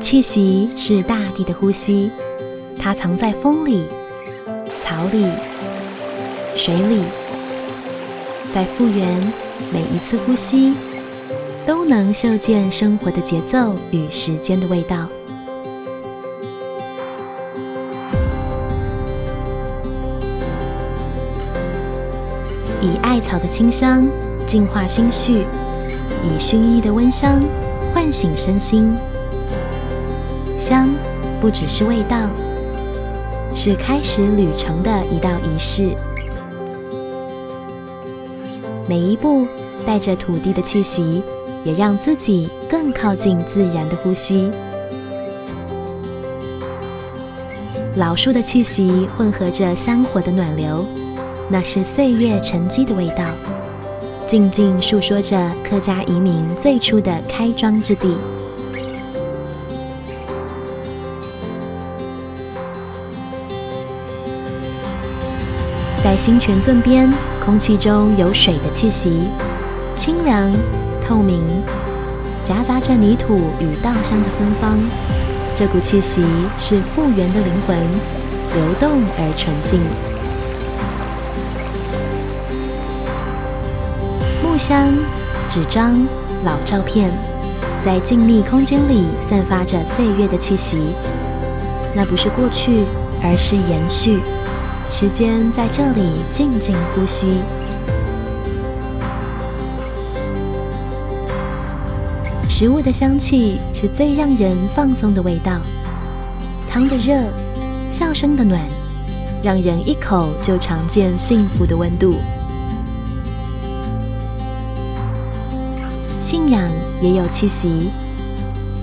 气息是大地的呼吸，它藏在风里、草里、水里。在复原，每一次呼吸都能嗅见生活的节奏与时间的味道。以艾草的清香净化心绪，以薰衣的温香唤醒身心。香不只是味道，是开始旅程的一道仪式。每一步带着土地的气息，也让自己更靠近自然的呼吸。老树的气息混合着香火的暖流，那是岁月沉积的味道，静静述说着客家移民最初的开庄之地。在新泉圳边，空气中有水的气息，清凉透明，夹杂着泥土与稻香的芬芳。这股气息是复原的灵魂，流动而纯净。木香、纸张、老照片，在静谧空间里散发着岁月的气息。那不是过去，而是延续。时间在这里静静呼吸。食物的香气是最让人放松的味道，汤的热，笑声的暖，让人一口就尝见幸福的温度。信仰也有气息，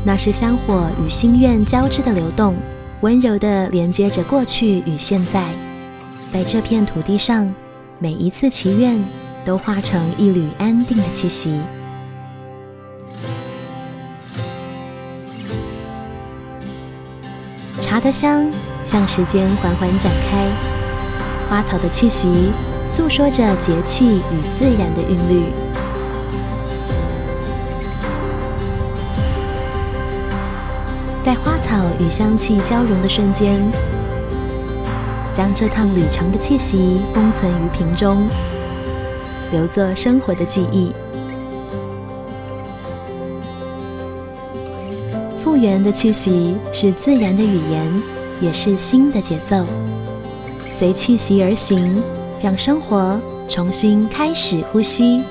那是香火与心愿交织的流动，温柔地连接着过去与现在。在这片土地上，每一次祈愿都化成一缕安定的气息。茶的香向时间缓缓展开，花草的气息诉说着节气与自然的韵律。在花草与香气交融的瞬间，将这趟旅程的气息封存于瓶中，留作生活的记忆。复原的气息是自然的语言，也是新的节奏。随气息而行，让生活重新开始呼吸。